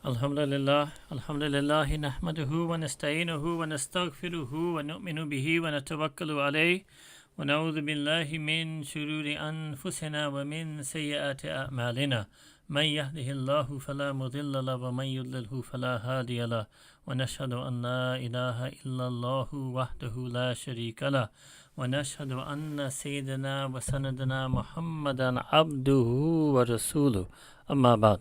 Alhamdulillah, Alhamdulillah, nahmaduhu wa nasta'inuhu wa nastaghfiruhu wa nu'minu bihi wa natawakkalu alayhi wa na'udhu billahi min shururi anfusina wa min sayyiati a'malina. Man yahdihillahu fala mudilla lahu wa man yudlilhu fala hadiya lahu wa nashhadu an la ilaha illallahu wahdahu la sharika lahu wa nashhadu anna sayyidina wa sanadina Muhammadan abduhu wa rasuluhu. Amma ba'd.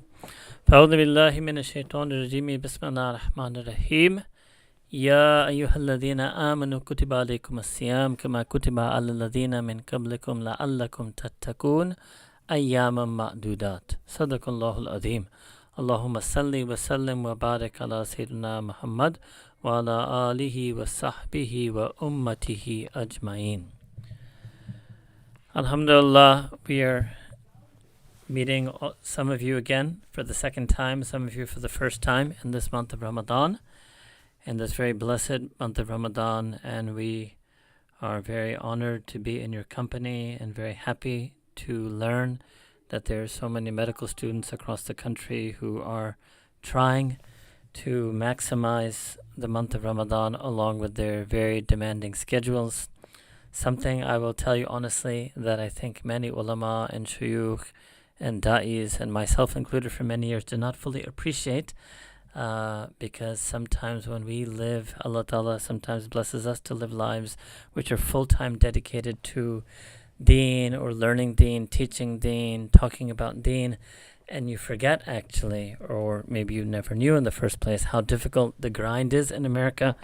فأعوذ بالله من الشيطان الرجيم بسم الله الرحمن الرحيم يا أيها الذين آمنوا كتب عليكم الصيام كما كتب على الذين من قبلكم لعلكم تتقون أياما معدودات صدق الله العظيم اللهم صل وسلم وبارك على سيدنا محمد وعلى آله وصحبه وأمته أجمعين. Alhamdulillah, we are meeting some of you again for the second time, some of you for the first time in this month of Ramadan, in this very blessed month of Ramadan, and we are very honored to be in your company and very happy to learn that there are so many medical students across the country who are trying to maximize the month of Ramadan along with their very demanding schedules. Something I will tell you honestly that I think many ulama and shuyukh and da'is, and myself included for many years, did not fully appreciate, because sometimes when we live, Allah Ta'ala sometimes blesses us to live lives which are full-time dedicated to deen or learning deen, teaching deen, talking about deen, and you forget actually, or maybe you never knew in the first place, how difficult the grind is in America.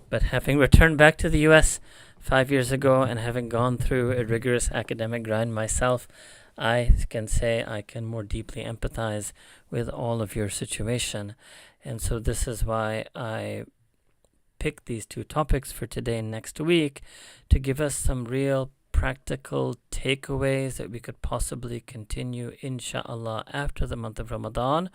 But having returned back to the US 5 years ago and having gone through a rigorous academic grind myself, I can say I can more deeply empathize with all of your situation. And so this is why I picked these two topics for today and next week, to give us some real practical takeaways that we could possibly continue, inshallah, after the month of Ramadan,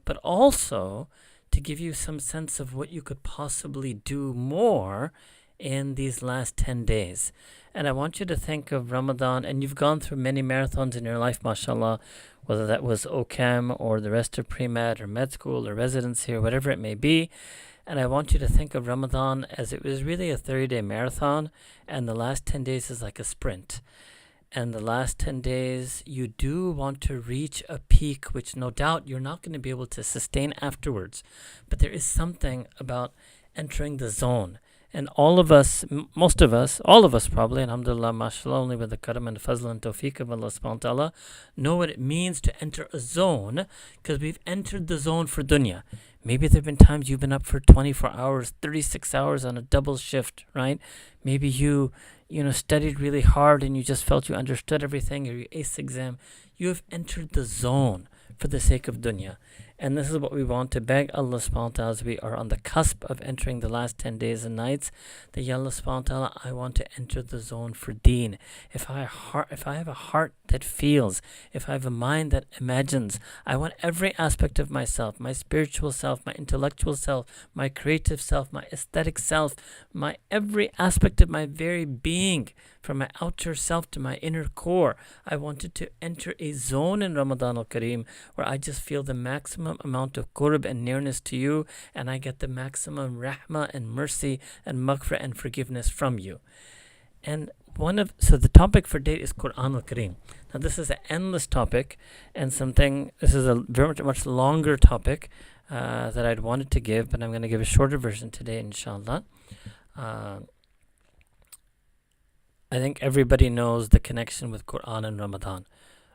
but also to give you some sense of what you could possibly do more in these last 10 days. And I want you to think of Ramadan, and you've gone through many marathons in your life, mashallah, whether that was OCAM or the rest of pre-med or med school or residency or whatever it may be. And I want you to think of Ramadan as it was really a 30-day marathon, and the last 10 days is like a sprint. And the last 10 days, you do want to reach a peak, which no doubt you're not going to be able to sustain afterwards. But there is something about entering the zone. And all of us, most of us, all of us probably, alhamdulillah, mashallah, only with the karam and fazl and tawfiq of Allah subhanahu wa ta'ala, know what it means to enter a zone, because we've entered the zone for dunya. Maybe there have been times you've been up for 24 hours, 36 hours on a double shift, right? Maybe you studied really hard and you just felt you understood everything, or your ACE exam. You have entered the zone for the sake of dunya. And this is what we want to beg Allah subhanahu wa ta'ala as we are on the cusp of entering the last 10 days and nights, that Ya Allah subhanahu wa ta'ala, I want to enter the zone for deen. If I have a heart that feels, if I have a mind that imagines, I want every aspect of myself, my spiritual self, my intellectual self, my creative self, my aesthetic self, my every aspect of my very being, from my outer self to my inner core. I wanted to enter a zone in Ramadan al-Kareem where I just feel the maximum amount of qurb and nearness to you, and I get the maximum rahmah and mercy and maghfirah and forgiveness from you. And so the topic for today is Quran al-Kareem. Now this is an endless topic, and this is a very much longer topic that I'd wanted to give, but I'm going to give a shorter version today, inshallah. I think everybody knows the connection with Quran and Ramadan.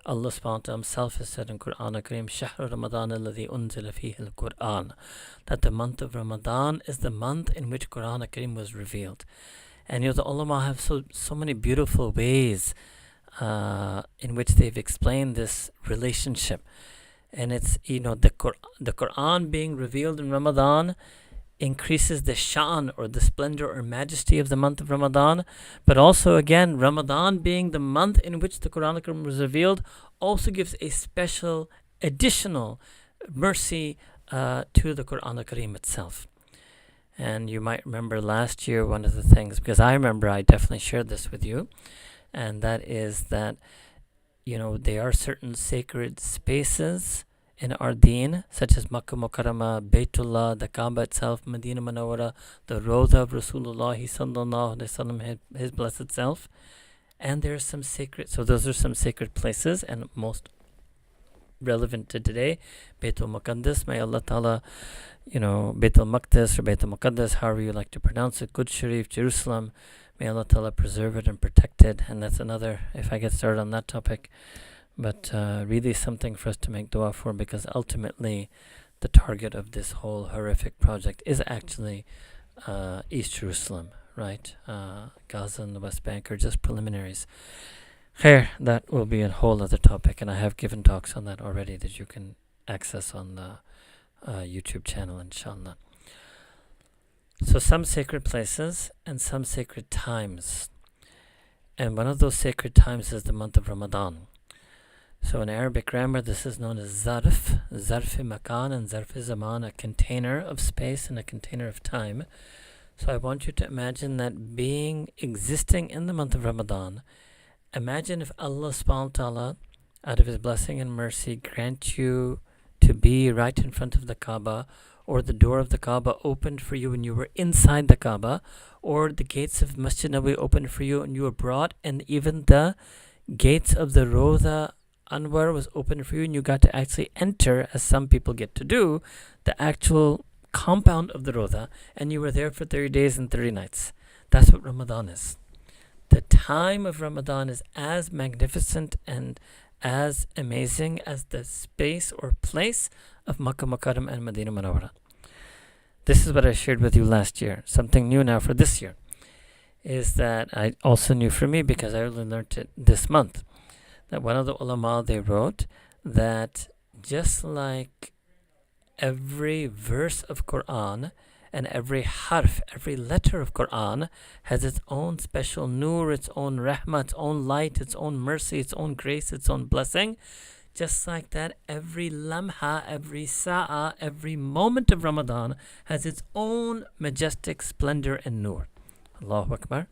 Allah subhanahu wa ta'ala himself has said in Quran al-Kareem, Shahr Ramadan alladhi unzila fihi al-Quran, that the month of Ramadan is the month in which Quran al-Kareem was revealed. And the ulama have so many beautiful ways in which they've explained this relationship. And it's, the Quran being revealed in Ramadan increases the sha'an, or the splendor or majesty of the month of Ramadan. But also, again, Ramadan being the month in which the Quran al-Karim was revealed also gives a special additional mercy to the Quran al-Karim itself. And you might remember last year, one of the things, because I remember I definitely shared this with you, and that is that, there are certain sacred spaces in our deen, such as Makkah Mukarramah, Baytullah, the Kaaba itself, Medina Munawwara, the Rawda of Rasulullah sallallahu alaihi wasallam, his blessed self. And there's some sacred, so those are some sacred places, and most relevant to today, Baytul Muqaddas. May Allah Ta'ala, Baytul Maqdis or Baytul Muqaddas, however you like to pronounce it, Quds Sharif, Jerusalem, may Allah Ta'ala preserve it and protect it. And that's another, if I get started on that topic, but really something for us to make dua for, because ultimately the target of this whole horrific project is actually East Jerusalem, right? Gaza and the West Bank are just preliminaries. Khair, that will be a whole other topic, and I have given talks on that already that you can access on the YouTube channel, inshallah. So some sacred places and some sacred times. And one of those sacred times is the month of Ramadan. So in Arabic grammar, this is known as zarf, zarf-i makan and zarf-i zaman, a container of space and a container of time. So I want you to imagine that existing in the month of Ramadan. Imagine if Allah subhanahu wa ta'ala, out of His blessing and mercy, grant you to be right in front of the Kaaba, or the door of the Kaaba opened for you and you were inside the Kaaba, or the gates of Masjid Nabawi opened for you and you were brought, and even the gates of the Rawda Anwar was open for you and you got to actually enter, as some people get to do, the actual compound of the Rawda, and you were there for 30 days and 30 nights. That's what Ramadan is. The time of Ramadan is as magnificent and as amazing as the space or place of Makkah Mukarramah and Medina Munawwara. This is what I shared with you last year. Something new now for this year is that I also knew for me, because I only learned it this month, that one of the ulama, they wrote that just like every verse of Quran and every harf, every letter of Quran has its own special nur, its own rahmah, its own light, its own mercy, its own grace, its own blessing. Just like that, every lamha, every sa'a, every moment of Ramadan has its own majestic splendor and nur. Allahu Akbar.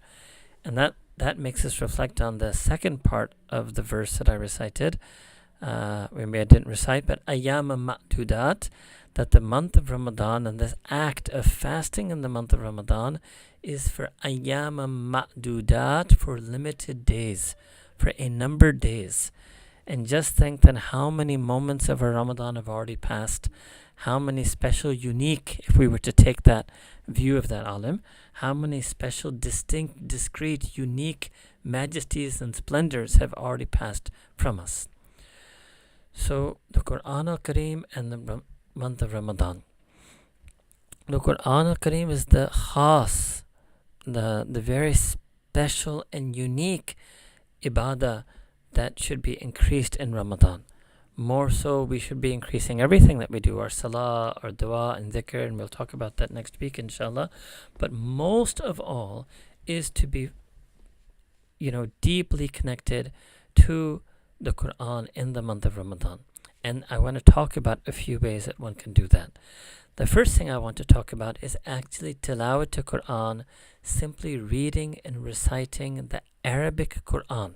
And that makes us reflect on the second part of the verse that I recited. Maybe I didn't recite, but ayyama ma'dudat, that the month of Ramadan and this act of fasting in the month of Ramadan is for ayyama ma'dudat, for limited days, for a numbered days. And just think that how many moments of our Ramadan have already passed, how many special, unique, if we were to take that view of that alim, how many special, distinct, discrete, unique majesties and splendors have already passed from us. So the Quran al-Kareem and the month of Ramadan. The Quran al-Kareem is the khas, the very special and unique ibadah that should be increased in Ramadan. More so, we should be increasing everything that we do, our salah, our dua and dhikr, and we'll talk about that next week, inshallah. But most of all is to be, deeply connected to the Quran in the month of Ramadan. And I want to talk about a few ways that one can do that. The first thing I want to talk about is actually tilawat to Quran, simply reading and reciting the Arabic Quran.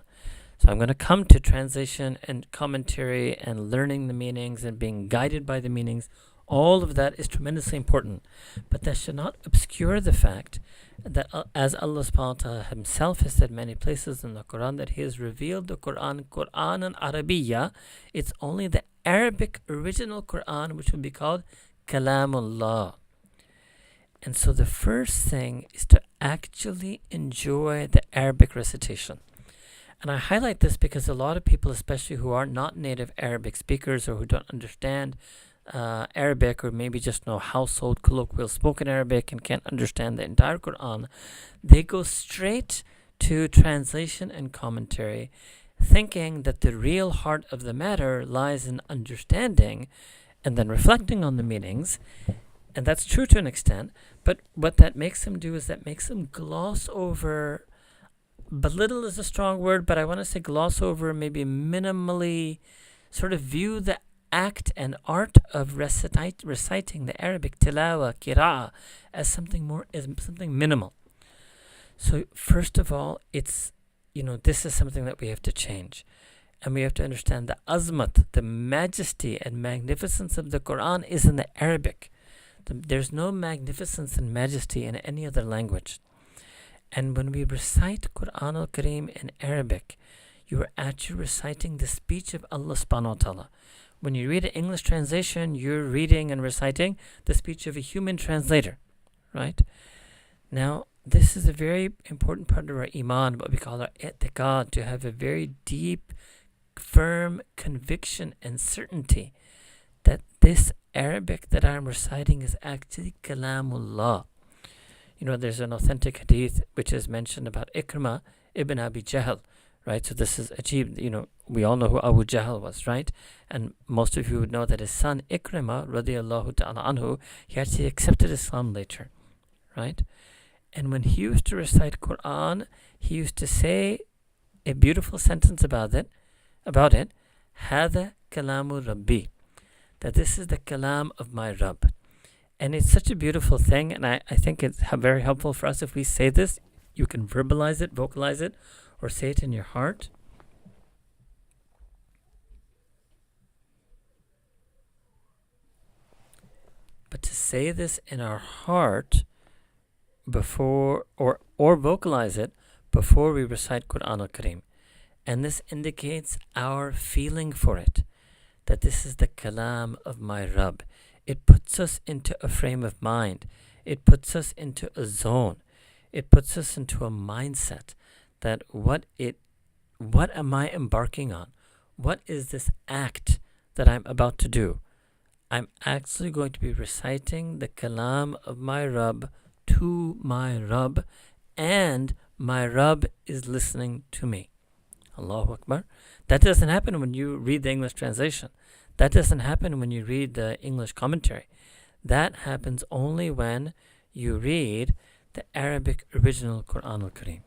So I'm going to come to translation and commentary and learning the meanings and being guided by the meanings. All of that is tremendously important. But that should not obscure the fact that as Allah subhanahu wa ta'ala Himself has said many places in the Quran, that He has revealed the Quran and Arabiya. It's only the Arabic original Quran which would be called Kalamullah. And so the first thing is to actually enjoy the Arabic recitation. And I highlight this because a lot of people, especially who are not native Arabic speakers or who don't understand Arabic, or maybe just know household colloquial spoken Arabic and can't understand the entire Quran, they go straight to translation and commentary, thinking that the real heart of the matter lies in understanding and then reflecting on the meanings. And that's true to an extent, but what that makes them do is that makes them gloss over, belittle is a strong word, but I want to say gloss over, maybe minimally sort of view the act and art of reciting the Arabic tilawa, qira'ah, as something minimal. So first of all, it's, this is something that we have to change. And we have to understand the azmat, the majesty and magnificence of the Quran is in the Arabic. There's no magnificence and majesty in any other language. And when we recite Quran al-Kareem in Arabic, you are actually reciting the speech of Allah subhanahu wa ta'ala. When you read an English translation, you're reading and reciting the speech of a human translator, right? Now, this is a very important part of our iman, what we call our i'tiqad, to have a very deep, firm conviction and certainty that this Arabic that I'm reciting is actually Kalamullah. You know, there's an authentic hadith which is mentioned about Ikrimah ibn Abi Jahl, right? So this is achieved, you know, we all know who Abu Jahl was, right? And most of you would know that his son Ikrimah, radiallahu ta'ala anhu, he actually accepted Islam later, right? And when he used to recite Quran, he used to say a beautiful sentence about it, Hada kalamu Rabbi, that this is the kalam of my Rabb. And it's such a beautiful thing, and I think it's very helpful for us if we say this. You can verbalize it, vocalize it, or say it in your heart. But to say this in our heart before, or vocalize it before we recite Quran al-Kareem. And this indicates our feeling for it, that this is the kalam of my Rabb. It puts us into a frame of mind. It puts us into a zone. It puts us into a mindset that what am I embarking on? What is this act that I'm about to do? I'm actually going to be reciting the kalam of my Rabb to my Rabb, and my Rabb is listening to me. Allahu Akbar. That doesn't happen when you read the English translation. That doesn't happen when you read the English commentary. That happens only when you read the Arabic original Quran al-Kareem.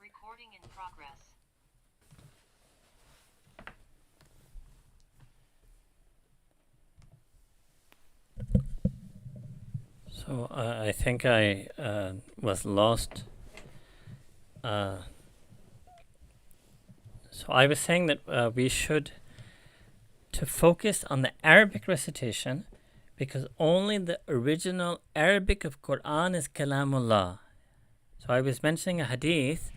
Recording in progress. So I think I was lost. So I was saying that we should to focus on the Arabic recitation, because only the original Arabic of Quran is Kalamullah. So I was mentioning a hadith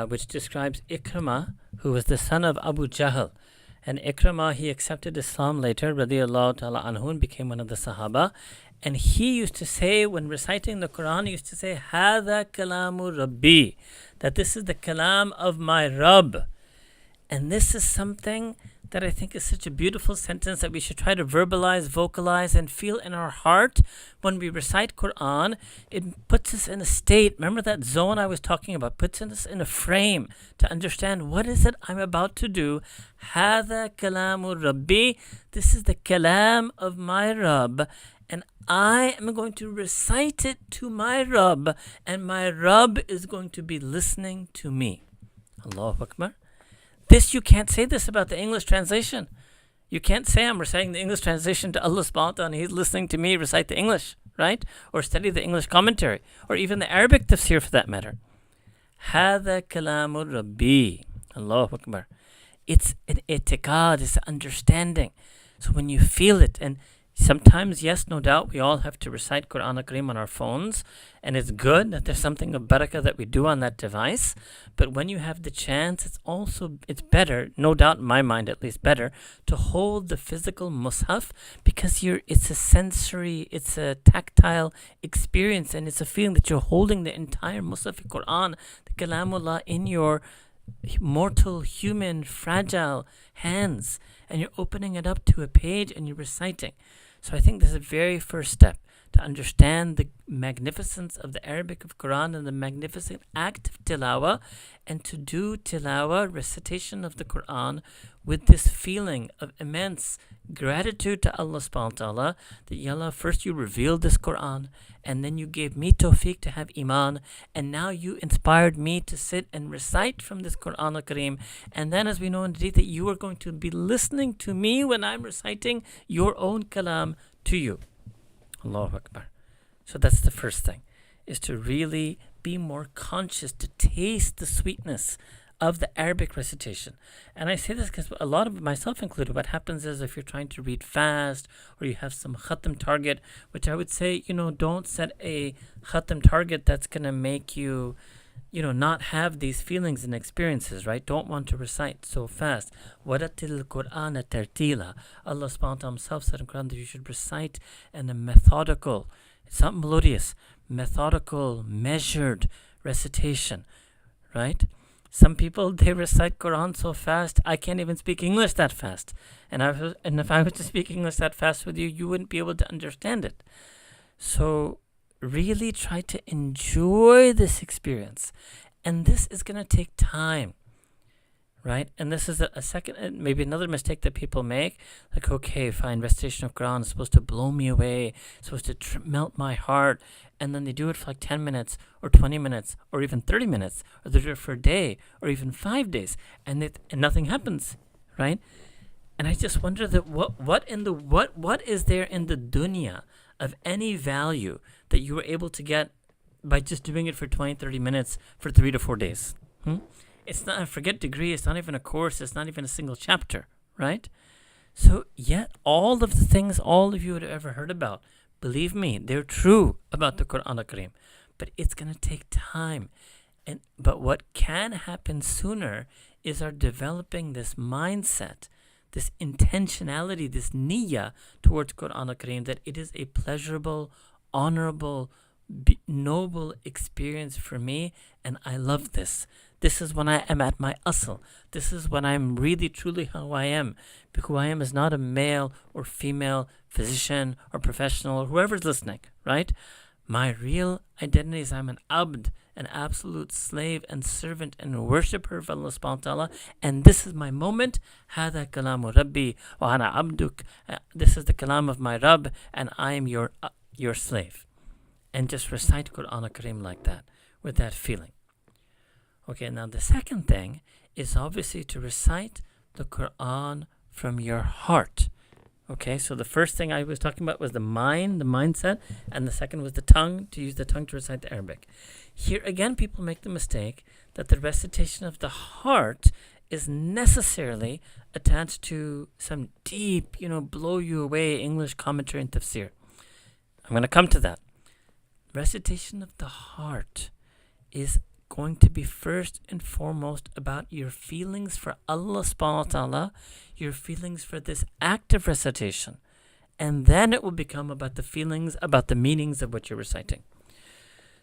which describes Ikramah, who was the son of Abu Jahl. And Ikramah, he accepted Islam later, radiallahu ta'ala anhu, and became one of the Sahaba. And he used to say, when reciting the Quran, he used to say, Hada kalamu Rabbi, that this is the kalam of my Rabb. And this is something that I think is such a beautiful sentence that we should try to verbalize, vocalize, and feel in our heart when we recite Quran. It puts us in a state, remember that zone I was talking about, puts us in a frame to understand what is it I'm about to do. Hada kalamu Rabbi, this is the kalam of my Rabb, and I am going to recite it to my Rabb, and my Rabb is going to be listening to me. Allahu Akbar. This, you can't say this about the English translation. You can't say I'm reciting the English translation to Allah subhanahu wa ta'ala and He's listening to me recite the English, right? Or study the English commentary, or even the Arabic tafsir for that matter. Hada kalamu Rabbi. Allahu Akbar. It's an itiqad, it's an understanding. So when you feel it, and sometimes, yes, no doubt, we all have to recite Quran Al-Kareem on our phones, and it's good that there's something of barakah that we do on that device. But when you have the chance, it's better, no doubt in my mind at least better, to hold the physical mushaf, because it's a sensory, it's a tactile experience, and it's a feeling that you're holding the entire mushaf Quran, the Kalamullah, in your mortal, human, fragile hands, and you're opening it up to a page and you're reciting. So I think this is the very first step to understand the magnificence of the Arabic of Quran and the magnificent act of tilawah, and to do tilawah, recitation of the Quran, with this feeling of immense gratitude to Allah subhanahu wa ta'ala, that Ya Allah, first you revealed this Quran, and then you gave me tawfiq to have iman, and now you inspired me to sit and recite from this Quran al-Kareem, and then as we know indeed that you are going to be listening to me when I'm reciting your own kalam to you. Allahu Akbar. So that's the first thing, is to really be more conscious, to taste the sweetness of the Arabic recitation. And I say this because a lot of, myself included, what happens is if you're trying to read fast, or you have some khatam target, which I would say, don't set a khatam target that's going to make you, not have these feelings and experiences, right? Don't want to recite so fast. وَرَتِّلِ الْقُرْآنَ تَرْتِيلًا. Allah subhanahu wa ta'ala himself said in Quran that you should recite in a methodical, it's not melodious, methodical, measured recitation, right? Some people, they recite Quran so fast, I can't even speak English that fast. And if I was to speak English that fast with you, you wouldn't be able to understand it. So really try to enjoy this experience. And this is going to take time, right? And this is a second, maybe another mistake that people make. Like, okay, fine, recitation of Quran is supposed to blow me away, it's supposed to melt my heart. And then they do it for like 10 minutes or 20 minutes or even 30 minutes, or they do it for a day or even 5 days, and nothing happens, right? And I just wonder that what is there in the dunya of any value that you were able to get by just doing it for 20, 30 minutes for 3 to 4 days? It's not, forget degree, it's not even a course, it's not even a single chapter, right? So yet all of the things all of you had ever heard about, believe me, they're true about the Quran al-Kareem, but it's going to take time. But what can happen sooner is our developing this mindset, this intentionality, this niyyah towards Quran al-Kareem, that it is a pleasurable, honorable, noble experience for me, and I love this. This is when I am at my asl. This is when I'm really truly who I am. Who I am is not a male or female physician or professional or whoever's listening, right? My real identity is I'm an abd, an absolute slave and servant and worshipper of Allah subhanahu wa ta'ala. And this is my moment. Hada kalamu Rabbi wa ana abduk. This is the kalam of my Rabb, and I am your slave. And just recite Quran al-Kareem like that, with that feeling. Okay, now the second thing is obviously to recite the Quran from your heart. Okay, so the first thing I was talking about was the mind, the mindset, and the second was the tongue, to use the tongue to recite the Arabic. Here again, people make the mistake that the recitation of the heart is necessarily attached to some deep, blow you away English commentary and tafsir. I'm going to come to that. Recitation of the heart is going to be first and foremost about your feelings for Allah subhanahu wa ta'ala, your feelings for this act of recitation. And then it will become about the feelings, about the meanings of what you're reciting.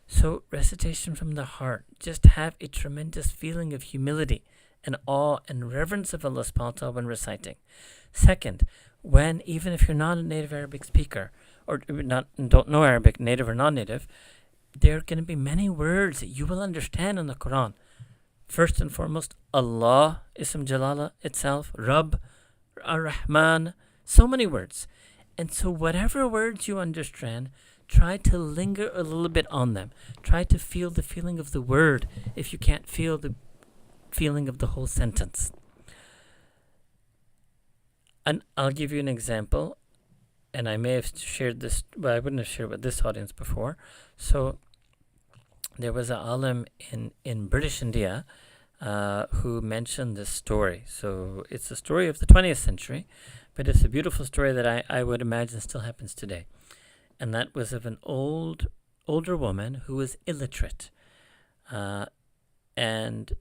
So recitation from the heart, just have a tremendous feeling of humility and awe and reverence of Allah subhanahu wa ta'ala when reciting. Second, when, even if you're not a native Arabic speaker, or don't know Arabic, native or non-native, there are going to be many words that you will understand in the Quran. First and foremost, Allah, Ism Jalala itself, Rabb, Ar-Rahman, so many words. And so whatever words you understand, try to linger a little bit on them. Try to feel the feeling of the word if you can't feel the feeling of the whole sentence. And I'll give you an example. And I may have shared this, but I wouldn't have shared with this audience before. So there was an alim in British India who mentioned this story. So it's a story of the 20th century, but it's a beautiful story that I would imagine still happens today. And that was of an older woman who was illiterate. And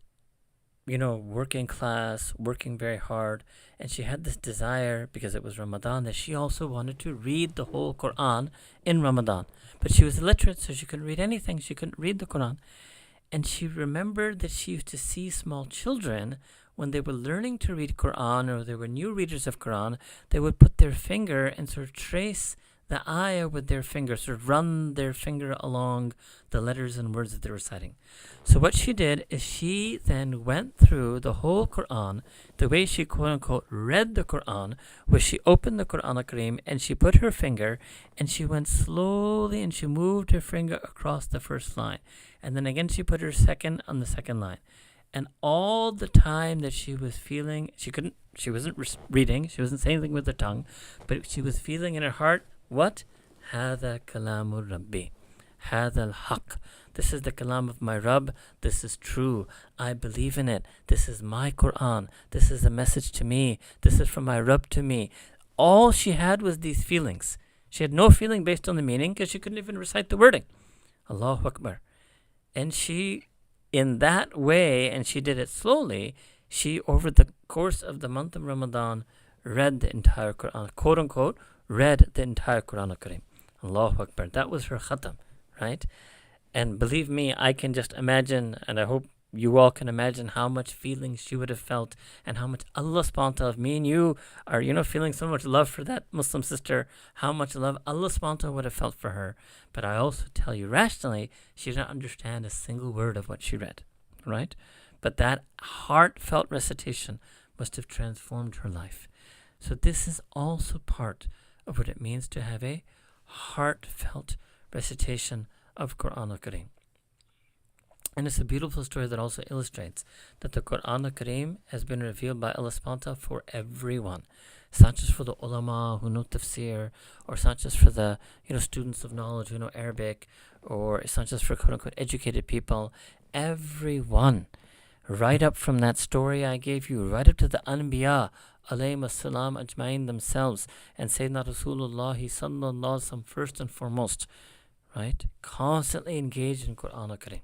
working class, working very hard, and she had this desire, because it was Ramadan, that she also wanted to read the whole Quran in Ramadan. But she was illiterate, so she couldn't read anything. She couldn't read the Quran. And she remembered that she used to see small children, when they were learning to read Quran, or they were new readers of Quran, they would put their finger and sort of trace the ayah with their finger, sort of run their finger along the letters and words that they're reciting. So what she did is she then went through the whole Quran. The way she quote-unquote read the Quran was she opened the Quran al-Kareem and she put her finger and she went slowly and she moved her finger across the first line. And then again she put her second on the second line. And all the time that she was feeling, she wasn't reading, she wasn't saying anything with her tongue, but she was feeling in her heart, what? هذا كلام ربي. هذا الحق. This is the kalam of my Rabb. This is true. I believe in it. This is my Quran. This is a message to me. This is from my Rabb to me. All she had was these feelings. She had no feeling based on the meaning because she couldn't even recite the wording. Allahu Akbar. And she, in that way, and she did it slowly, she, over the course of the month of Ramadan, read the entire Quran, quote unquote, read the entire Quran al-Kareem. Allahu Akbar. That was her khatam, right? And believe me, I can just imagine, and I hope you all can imagine how much feeling she would have felt and how much Allah subhanahu wa ta'ala, if me and you are, feeling so much love for that Muslim sister, how much love Allah subhanahu wa ta'ala would have felt for her. But I also tell you rationally, she didn't understand a single word of what she read, right? But that heartfelt recitation must have transformed her life. So this is also part of what it means to have a heartfelt recitation of Quran al-Kareem. And it's a beautiful story that also illustrates that the Quran al-Kareem has been revealed by Allah subhanahu wa ta'ala for everyone. It's not just for the ulama who know tafsir, or it's not just for the students of knowledge who know Arabic, or it's not just for quote-unquote educated people. Everyone, right up from that story I gave you, right up to the Anbiya alayhim as-salam ajma'in themselves, and Sayyidina Rasulullah sallallahu alaihi wasallam first and foremost, right? Constantly engaged in Quran al-Kareem.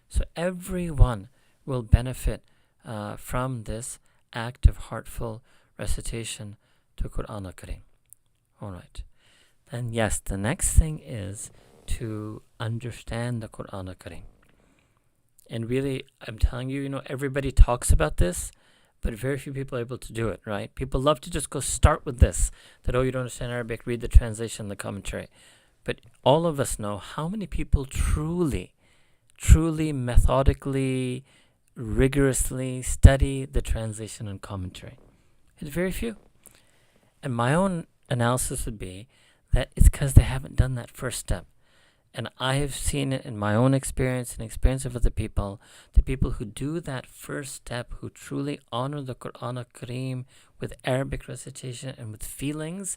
So everyone will benefit from this act of heartful recitation to Quran al-Kareem. All right. Then yes, the next thing is to understand the Quran al-Kareem. And really, I'm telling you, everybody talks about this, but very few people are able to do it, right? People love to just go start with this, that, you don't understand Arabic, read the translation, the commentary. But all of us know how many people truly, methodically, rigorously study the translation and commentary. It's very few. And my own analysis would be that it's because they haven't done that first step. And I have seen it in my own experience and experience of other people, the people who do that first step, who truly honor the Quran al-Kareem with Arabic recitation and with feelings,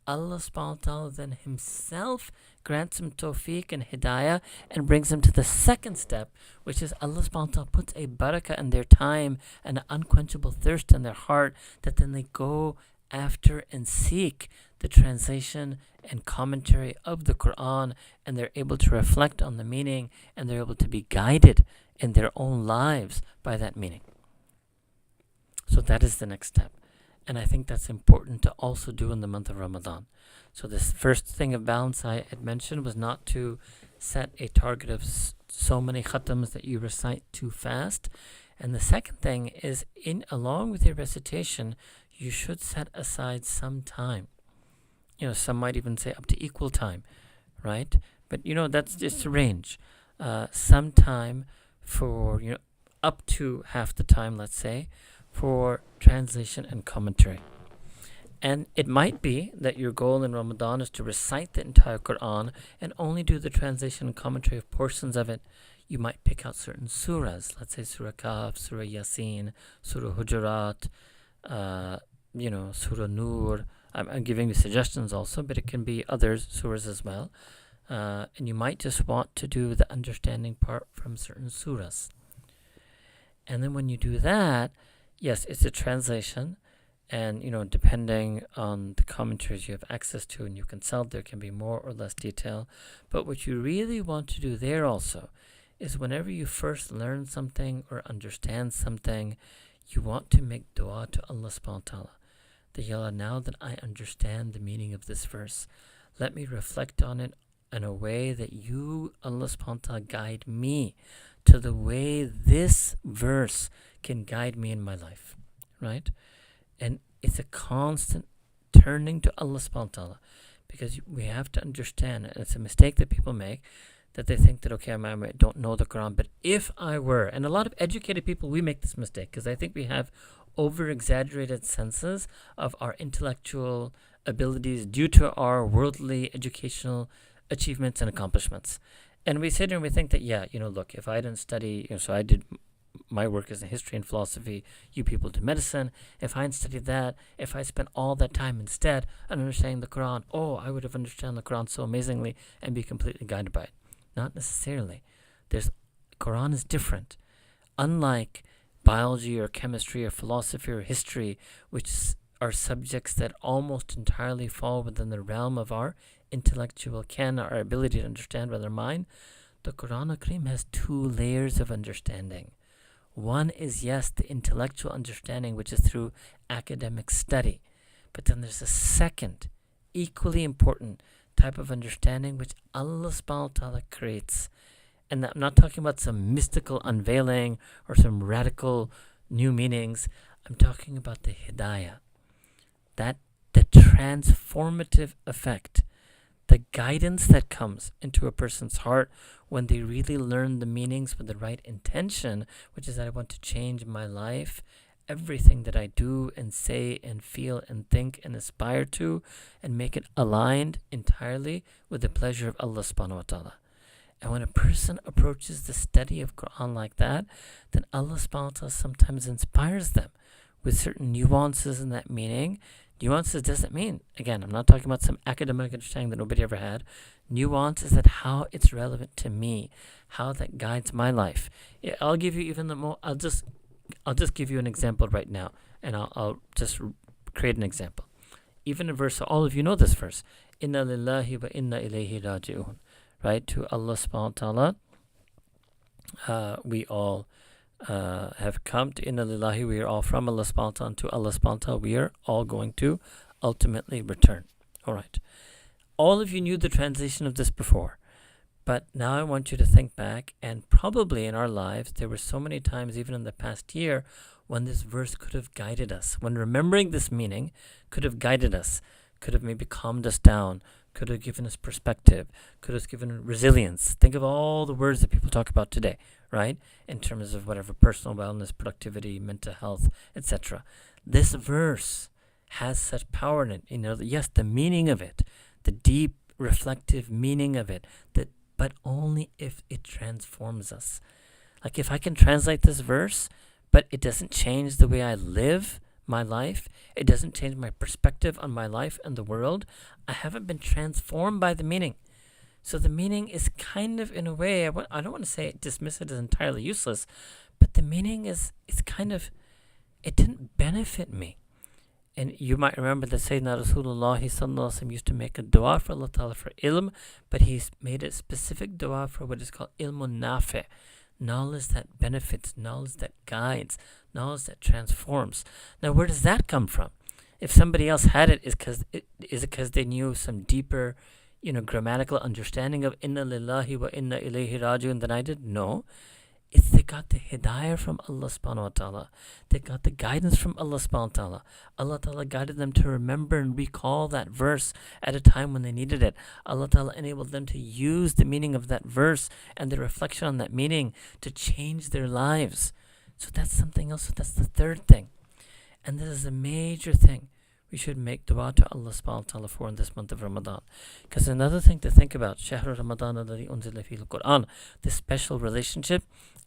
Allah subhanahu wa ta'ala then himself grants him tawfiq and hidayah and brings him to the second step, which is Allah subhanahu wa ta'ala puts a barakah in their time and an unquenchable thirst in their heart that then they go after and seek the translation and commentary of the Quran, and they're able to reflect on the meaning, and they're able to be guided in their own lives by that meaning. So that is the next step. And I think that's important to also do in the month of Ramadan. So this first thing of balance I had mentioned was not to set a target of so many khatams that you recite too fast. And the second thing is, along with your recitation, you should set aside some time. Some might even say up to equal time, right? But that's just a range. Some time for up to half the time, let's say, for translation and commentary. And it might be that your goal in Ramadan is to recite the entire Quran and only do the translation and commentary of portions of it. You might pick out certain surahs, let's say Surah Kahf, Surah Yasin, Surah Hujurat, Surah Nur. I'm giving you suggestions also, but it can be others, surahs as well. And you might just want to do the understanding part from certain surahs. And then when you do that, yes, it's a translation. And, depending on the commentaries you have access to and you consult, there can be more or less detail. But what you really want to do there also is whenever you first learn something or understand something, you want to make dua to Allah subhanahu wa ta'ala. That, Ya Allah, now that I understand the meaning of this verse, let me reflect on it in a way that you, Allah subhanahu wa ta'ala, guide me to the way this verse can guide me in my life, right? And it's a constant turning to Allah subhanahu wa ta'ala, because we have to understand, and it's a mistake that people make, that they think that, okay, I don't know the Quran, but if I were, and a lot of educated people, we make this mistake, because I think we have over-exaggerated senses of our intellectual abilities due to our worldly educational achievements and accomplishments. And we sit here and we think that, look, if I didn't study, so I did my work is in history and philosophy, you people do medicine. If I hadn't studied that, if I spent all that time instead on understanding the Quran, I would have understood the Quran so amazingly and be completely guided by it. Not necessarily. Quran is different. Unlike biology or chemistry or philosophy or history, which are subjects that almost entirely fall within the realm of our intellectual ken, our ability to understand with our mind, the Quran al-Karim has two layers of understanding. One is, yes, the intellectual understanding, which is through academic study. But then there's a second, equally important type of understanding which Allah subhanahu wa ta'ala creates. And I'm not talking about some mystical unveiling or some radical new meanings. I'm talking about the hidayah. The transformative effect, the guidance that comes into a person's heart when they really learn the meanings with the right intention, which is that I want to change my life, everything that I do and say and feel and think and aspire to, and make it aligned entirely with the pleasure of Allah subhanahu wa ta'ala. And when a person approaches the study of Quran like that, then Allah subhanahu wa ta'ala sometimes inspires them with certain nuances in that meaning. Nuances doesn't mean, again, I'm not talking about some academic understanding that nobody ever had. Nuance is that how it's relevant to me, how that guides my life. I'll give you even the more, I'll just give you an example right now, and I'll just create an example. Even a verse, all of you know this verse, Inna lillahi wa inna ilayhi raji'un, right? To Allah subhanahu wa ta'ala, we all have come to Inna lillahi, we are all from Allah subhanahu wa ta'ala, to Allah subhanahu wa ta'ala, we are all going to ultimately return. All right. All of you knew the translation of this before, but now I want you to think back, and probably in our lives, there were so many times, even in the past year, when this verse could have guided us, when remembering this meaning could have guided us, could have maybe calmed us down, could have given us perspective, could have given resilience. Think of all the words that people talk about today, right? In terms of whatever personal wellness, productivity, mental health, etc. This verse has such power in it. Yes, the meaning of it, the deep, reflective meaning of it, but only if it transforms us. Like if I can translate this verse, but it doesn't change the way I live my life. It doesn't change my perspective on my life and the world. I haven't been transformed by the meaning. So the meaning is kind of, in a way, I don't want to say dismiss it as entirely useless, but the meaning is kind of, it didn't benefit me. And you might remember that Sayyidina Rasulullah sallallahu alaihi wasallam used to make a dua for Allah Ta'ala for ilm, but he's made a specific dua for what is called ilmun nafi, knowledge that benefits, knowledge that guides, knowledge that transforms. Now, where does that come from? If somebody else had it, is it because they knew some deeper, grammatical understanding of inna lillahi wa inna ilayhi rajiun than I did? No. It's they got the hidayah from Allah subhanahu wa ta'ala. They got the guidance from Allah subhanahu wa ta'ala. Allah ta'ala guided them to remember and recall that verse at a time when they needed it. Allah ta'ala enabled them to use the meaning of that verse and the reflection on that meaning to change their lives. So that's something else. So that's the third thing. And this is a major thing we should make dua to Allah subhanahu wa ta'ala for in this month of Ramadan. Because another thing to think about, Shahr Ramadan alladhi unzila fihi al-Quran, this special relationship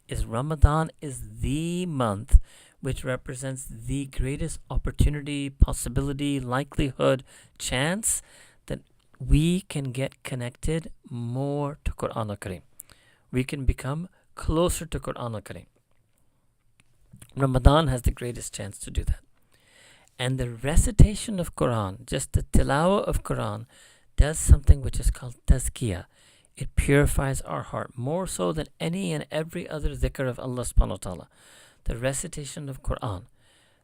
is Ramadan is the month which represents the greatest opportunity, possibility, likelihood, chance that we can get connected more to Quran al-Kareem. We can become closer to Quran al-Kareem. Ramadan has the greatest chance to do that. And the recitation of Quran, just the tilawah of Quran, does something which is called tazkiyah. It purifies our heart more so than any and every other dhikr of Allah subhanahu wa ta'ala. The recitation of Quran.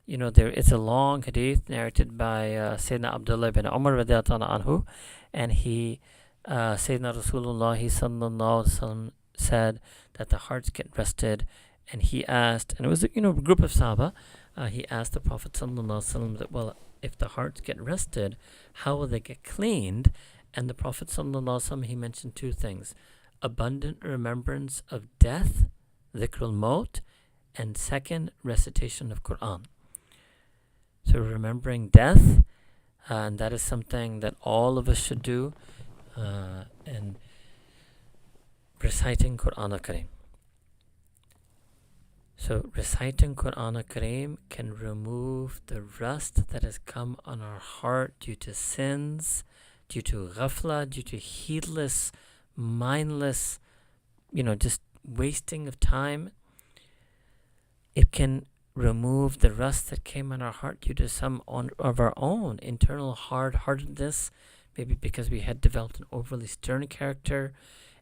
It's a long hadith narrated by Sayyidina Abdullah ibn Umar radiallahu anhu, and Sayyidina Rasulullah sallallahu alaihi wasallam said that the hearts get rested, and he asked, and it was a group of Sahaba, he asked the Prophet sallallahu alaihi wasallam that, well, if the hearts get rested, how will they get cleaned? And the Prophet sallallahu alaihi wasallam, he mentioned two things: abundant remembrance of death, dhikrul maut, and second, recitation of Quran. So remembering death, and that is something that all of us should do, and reciting Quran al-Kareem. So reciting Quran al-Kareem can remove the rust that has come on our heart due to sins, due to ghafla, due to heedless, mindless, just wasting of time. It can remove the rust that came on our heart due to some of our own internal hard-heartedness, maybe because we had developed an overly stern character.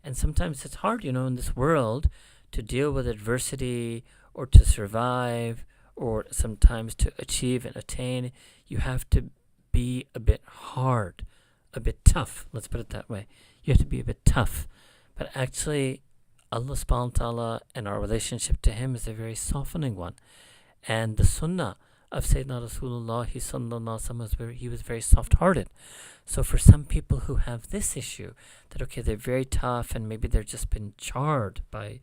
And sometimes it's hard, in this world to deal with adversity or to survive or sometimes to achieve and attain. You have to be a bit hard, a bit tough. Let's put it that way. You have to be a bit tough. But actually, Allah subhanahu wa ta'ala and our relationship to Him is a very softening one. And the sunnah of Sayyidina Rasulullah sallallahu alaihi wasallam, he was very soft-hearted. So for some people who have this issue, that okay, they're very tough and maybe they've just been charred by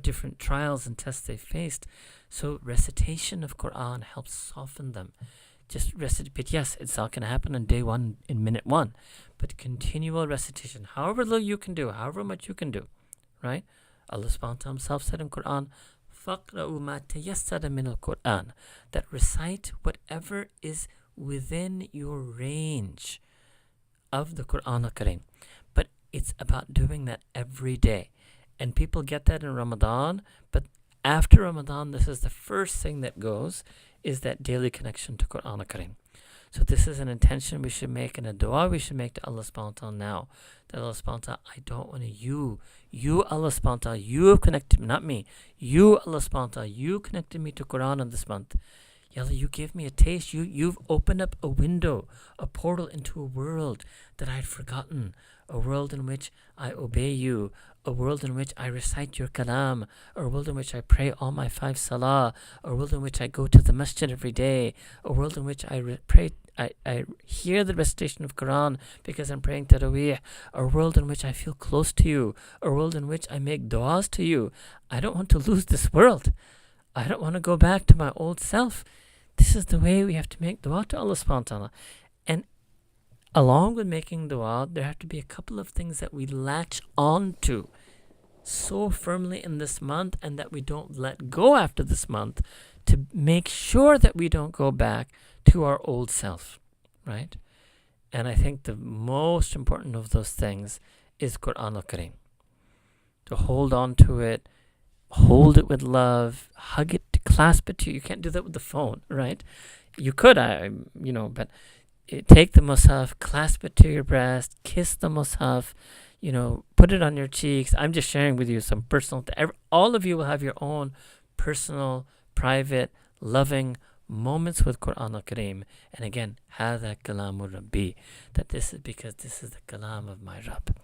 different trials and tests they faced. So recitation of Quran helps soften them. Just recite, but yes, it's not going to happen on day one, in minute one. But continual recitation, however little you can do, however much you can do, right? Allah subhanahu wa ta'ala himself said in Quran, فَقْرَأُوا مَا تَيَسَّرَ مِنَ الْقُرْآنِ, that recite whatever is within your range of the Quran al-Kareem. But it's about doing that every day. And people get that in Ramadan, but after Ramadan, this is the first thing that goes, is that daily connection to Quran al-Kareem. So this is an intention we should make and a dua we should make to Allah subhanahu wa ta'ala now. That Allah subhanahu wa ta'ala, I don't want to you Allah subhanahu wa ta'ala, you have connected me, not me. You Allah subhanahu wa ta'ala, you connected me to Quran in this month. Ya Allah, you gave me a taste. You've opened up a window, a portal into a world that I had forgotten. A world in which I obey you, a world in which I recite your kalam, a world in which I pray all my 5 salah, a world in which I go to the masjid every day, a world in which I hear the recitation of Quran because I'm praying Taraweeh, a world in which I feel close to you, a world in which I make du'as to you. I don't want to lose this world. I don't want to go back to my old self. This is the way we have to make dua to Allah subhanahu wa ta'ala. And along with making dua, there have to be a couple of things that we latch on to so firmly in this month and that we don't let go after this month, to make sure that we don't go back to our old self, right? And I think the most important of those things is Quran al-Kareem. To hold on to it, hold it with love, hug it, clasp it to you. You can't do that with the phone, right? You could, but take the Mus'haf, clasp it to your breast, kiss the Mus'haf, put it on your cheeks. I'm just sharing with you some personal, all of you will have your own personal, private, loving moments with Quran al-Kareem. And again, هذا كلام ربي, that this is because this is the kalam of my Rabb,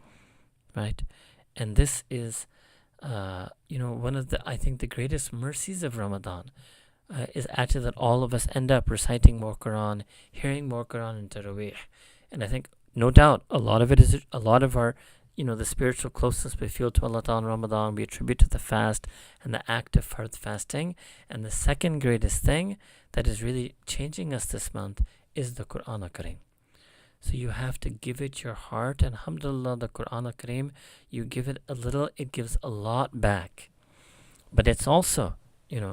right? And this is, one of I think the greatest mercies of Ramadan is actually that all of us end up reciting more Quran, hearing more Quran in Taraweeh. And I think, no doubt, a lot of our, the spiritual closeness we feel to Allah Ta'ala in Ramadan, we attribute to the fast and the act of fard fasting. And the second greatest thing that is really changing us this month is the Quran al-Kareem. So you have to give it your heart, and alhamdulillah, the Quran al-Kareem, you give it a little, it gives a lot back. But it's also, it's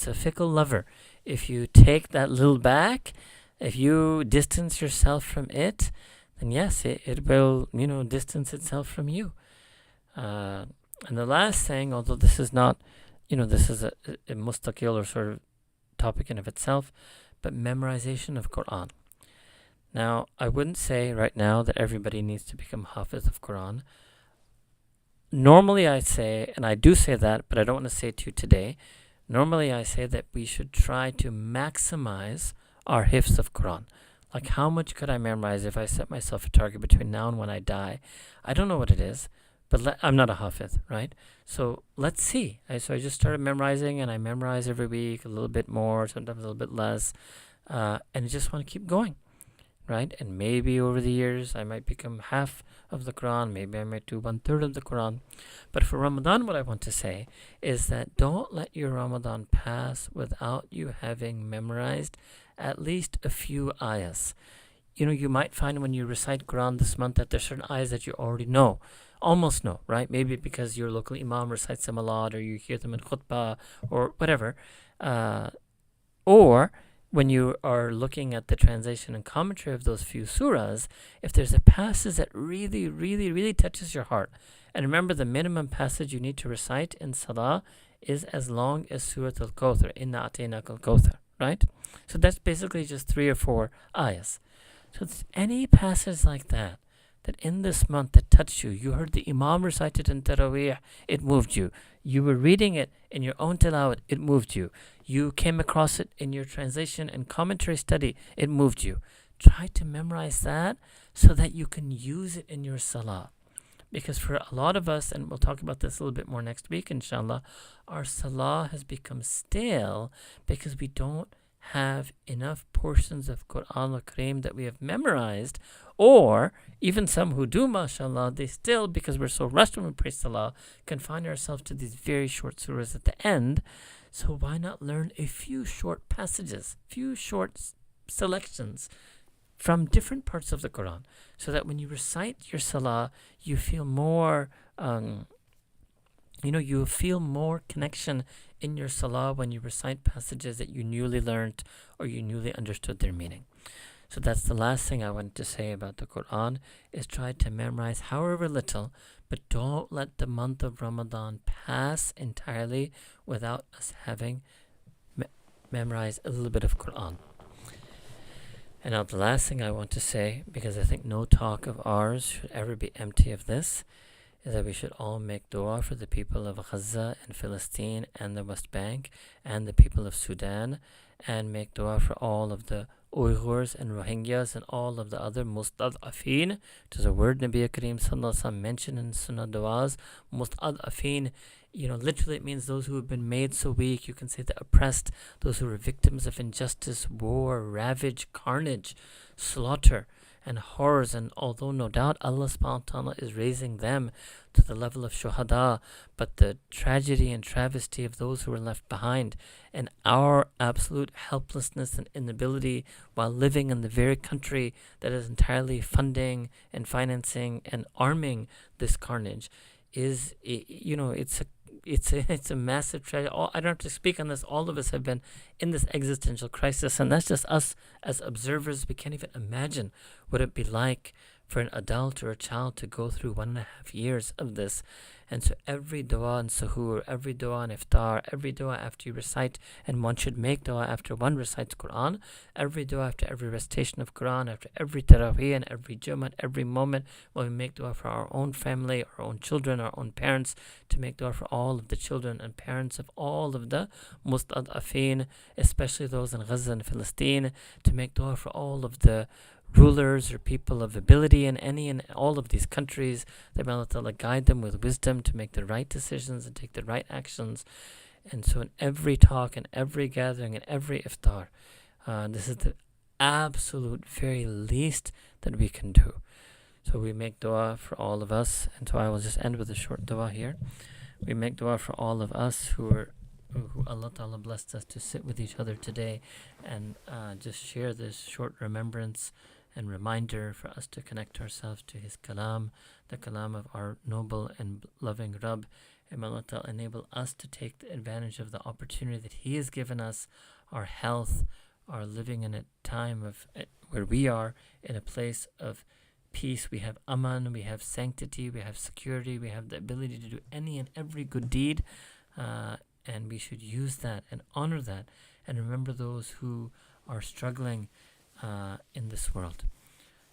a fickle lover. If you take that little back, if you distance yourself from it, then yes, it will, distance itself from you. And the last thing, although this is not, this is a mustaqil or sort of topic in of itself, but memorization of Quran. Now, I wouldn't say right now that everybody needs to become hafiz of Quran. Normally I say, and I do say that, but I don't want to say it to you today. Normally I say that we should try to maximize our hifz of Quran. Like, how much could I memorize if I set myself a target between now and when I die? I don't know what it is, but I'm not a hafiz, right? So let's see. So I just started memorizing, and I memorize every week a little bit more, sometimes a little bit less, and I just want to keep going, right? And maybe over the years I might become half of the Quran, maybe I might do 1/3 of the Quran. But for Ramadan, what I want to say is that don't let your Ramadan pass without you having memorized at least a few ayahs. You might find when you recite Quran this month that there's certain ayahs that you already know, almost know, right? Maybe because your local imam recites them a lot, or you hear them in khutbah, or whatever. Or when you are looking at the translation and commentary of those few surahs, if there's a passage that really, really, really touches your heart, and remember, the minimum passage you need to recite in Salah is as long as Surah Al-Kawthar, Inna Ataynak Al-Kawthar, right? So that's basically just 3 or 4 ayahs. So it's any passage like that in this month that touched you, you heard the Imam recite it in Taraweeh, it moved you. You were reading it in your own tilawat, it moved you. You came across it in your translation and commentary study, it moved you. Try to memorize that so that you can use it in your Salah. Because for a lot of us, and we'll talk about this a little bit more next week, inshallah, our Salah has become stale because we don't have enough portions of Quran al-Kareem that we have memorized, or even some who do, mashallah, they still, because we're so rushed when we pray Salah, confine ourselves to these very short surahs at the end. So why not learn a few short passages, few short selections from different parts of the Quran, so that when you recite your Salah, you feel more, you feel more connection in your Salah when you recite passages that you newly learned or you newly understood their meaning. So that's the last thing I wanted to say about the Quran, is try to memorize however little, but don't let the month of Ramadan pass entirely without us having memorized a little bit of Quran. And now the last thing I want to say, because I think no talk of ours should ever be empty of this, is that we should all make dua for the people of Gaza and Palestine and the West Bank and the people of Sudan, and make dua for all of the Uyghurs and Rohingyas and all of the other mustad'afin. It is a word Nabi Kareem Sallallahu Alaihi Wasallam mentioned in Sunnah du'as. Mustad'afin, literally it means those who have been made so weak. You can say the oppressed, those who are victims of injustice, war, ravage, carnage, slaughter, and horrors. And although no doubt Allah subhanahu wa ta'ala is raising them to the level of shuhada, but the tragedy and travesty of those who are left behind, and our absolute helplessness and inability while living in the very country that is entirely funding and financing and arming this carnage, is, it's a it's a massive tragedy. I don't have to speak on this. All of us have been in this existential crisis, and that's just us as observers. We can't even imagine what it'd be like for an adult or a child to go through 1.5 years of this. And so every dua in suhoor, every dua in iftar, every dua after you recite, and one should make dua after one recites Quran, every dua after every recitation of Quran, after every taraweeh and every Jummah, every moment when we make dua for our own family, our own children, our own parents, to make dua for all of the children and parents of all of the mustad'afin, especially those in Gaza and Palestine, to make dua for all of the rulers or people of ability in any and all of these countries, that may Allah guide them with wisdom to make the right decisions and take the right actions. And so in every talk and every gathering and every iftar, this is the absolute very least that we can do. So we make dua for all of us, and so I will just end with a short dua here. We make dua for all of us who Allah Ta'ala blessed us to sit with each other today and just share this short remembrance and reminder for us to connect ourselves to His kalam, the kalam of our noble and loving Rabb, and may Allah Ta'ala enable us to take the advantage of the opportunity that He has given us, our health, our living in a time of where we are in a place of peace. We have aman, we have sanctity, we have security, we have the ability to do any and every good deed, and we should use that and honor that and remember those who are struggling in this world.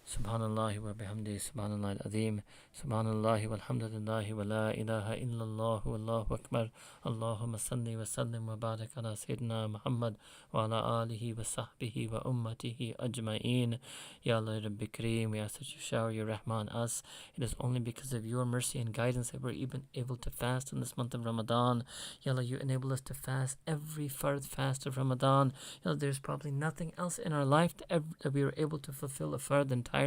Subhanallah wa bihamdi, subhanallah al-azim, subhanallah walhamdulillahi wa la ilaha illallah wallahu akbar, Allahumma salli wa sallim wa barak ala Sayyidina Muhammad wa ala alihi wa sahbihi wa ummatihi ajma'een. Ya Allah Rabbi Kareem, we ask that you shower your rahmah on us. It is only because of your mercy and guidance that we're even able to fast in this month of Ramadan. Ya Allah, you enable us to fast every fard fast of Ramadan. Ya Allah, there's probably nothing else in our life that we were able to fulfill a fard entirely.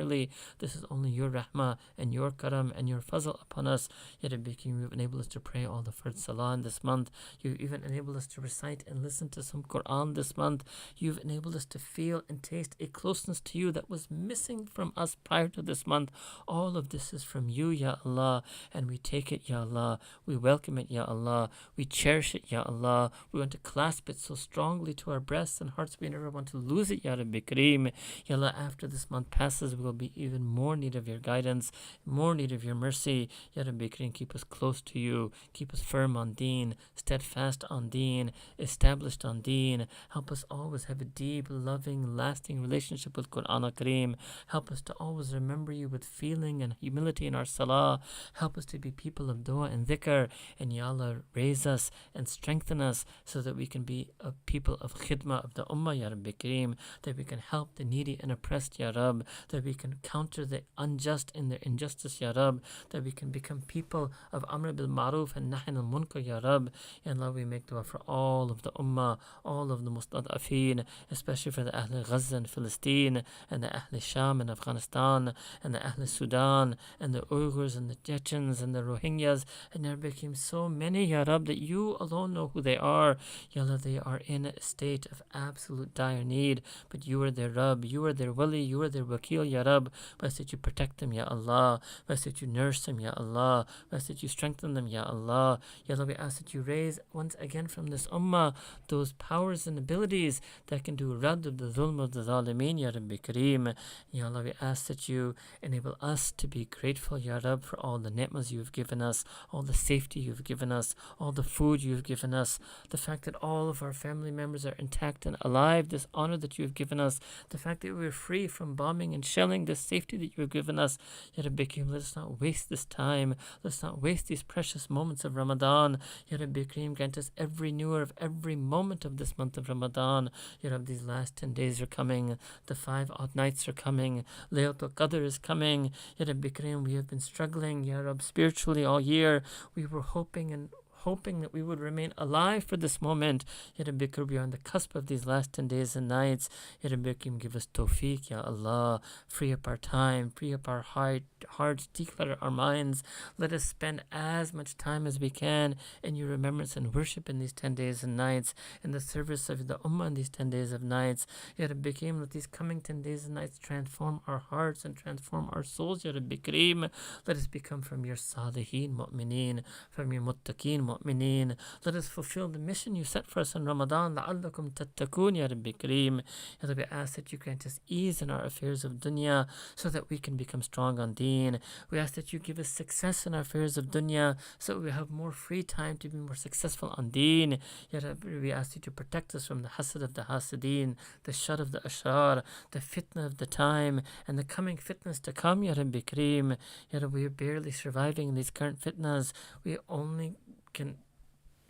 This is only your rahmah and your karam and your fazl upon us. Ya Rabbi Kareem, you've enabled us to pray all the fard salah in this month. You've even enabled us to recite and listen to some Quran this month. You've enabled us to feel and taste a closeness to you that was missing from us prior to this month. All of this is from you, Ya Allah, and we take it, Ya Allah. We welcome it, Ya Allah. We cherish it, Ya Allah. We want to clasp it so strongly to our breasts and hearts we never want to lose it, Ya Rabbi Kareem. Ya Allah, after this month passes, we will be even more need of your guidance, more need of your mercy. Ya Rabbi Kareem, keep us close to you. Keep us firm on deen, steadfast on deen, established on deen. Help us always have a deep, loving, lasting relationship with Quran al-Kareem. Help us to always remember you with feeling and humility in our salah. Help us to be people of dua and dhikr. And Ya Allah, raise us and strengthen us so that we can be a people of khidmah of the ummah, Ya Rabbi Kareem, that we can help the needy and oppressed, Ya Rab, that we can counter the unjust in their injustice, Ya Rab, that we can become people of amr bil ma'ruf and nahy al munkar, Ya Rab. Ya Allah, we make dua for all of the ummah, all of the mustad'afin, especially for the Ahl Gaza and Palestine, and the Ahl Sham and Afghanistan, and the Ahl Sudan, and the Uyghurs and the Chechens and the Rohingyas, and there became so many, Ya Rab, that you alone know who they are. Ya Allah, they are in a state of absolute dire need, but you are their Rab, you are their wali, you are their wakil, Ya Rab. We ask that you protect them, Ya Allah. We ask that you nurse them, Ya Allah. We ask that you strengthen them, Ya Allah. Ya Allah, we ask that you raise once again from this ummah those powers and abilities that can do rad of the zulm of the zalimeen, Ya Rabbi Kareem. Ya Allah, we ask that you enable us to be grateful, Ya Rab, for all the ni'mas you have given us, all the safety you have given us, all the food you have given us, the fact that all of our family members are intact and alive, this honor that you have given us, the fact that we are free from bombing and shelling, the safety that you have given us. Ya Rabbi Kareem, let us not waste this time. Let's not waste these precious moments of Ramadan. Ya Rabbi Kareem, grant us every newer of every moment of this month of Ramadan. Ya Rabbi, these last 10 days are coming. The 5 odd nights are coming. Laylatul Qadr is coming. Ya Rabbi Kareem, we have been struggling, Ya Rabbi, spiritually all year. We were hoping that we would remain alive for this moment. Ya Rabbi Kareem, we are on the cusp of these last 10 days and nights. Ya Rabbi Kareem, give us tawfiq, Ya Allah. Free up our time, free up our hearts, declutter our minds. Let us spend as much time as we can in your remembrance and worship in these 10 days and nights, in the service of the ummah in these 10 days of nights. Ya Rabbi Kareem, let these coming 10 days and nights transform our hearts and transform our souls, Ya Rabbi Kareem. Let us become from your salihin mu'mineen, from your muttaqeen mu'mineen. Let us fulfill the mission you set for us in Ramadan. لَعَلَّكُمْ تَتَّقُونَ Ya Rabbi Kareem. Ya Rabbi, we ask that you grant us ease in our affairs of dunya so that we can become strong on deen. We ask that you give us success in our affairs of dunya so that we have more free time to be more successful on deen. Ya Rabbi, we ask you to protect us from the hasad of the hasideen, the shar of the ashrar, the fitna of the time, and the coming fitnas to come, Ya Rabbi Kareem. Ya Rabbi, we are barely surviving these current fitnas. We only can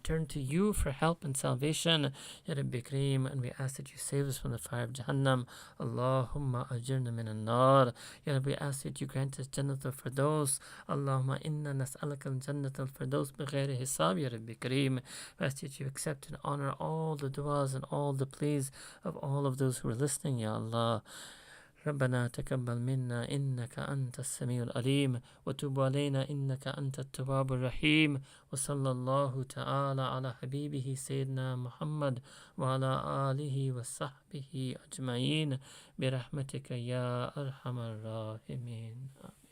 turn to you for help and salvation, Ya Rabbi Kareem, and we ask that you save us from the fire of Jahannam. Allahumma ajirna min an-nar. Ya Rabbi, we ask that you grant us Jannat al-Firdaus. Allahumma inna nas'alaka al-Jannat al-Firdaus bighayri hisab, Ya Rabbi Kareem. We ask that you accept and honor all the du'as and all the pleas of all of those who are listening, Ya Allah. ربنا تقبل منا إنك أنت السميع العليم وتب علينا إنك أنت التواب الرحيم وصلى الله تعالى على حبيبه سيدنا محمد وعلى آله وصحبه أجمعين برحمتك يا أرحم الراحمين.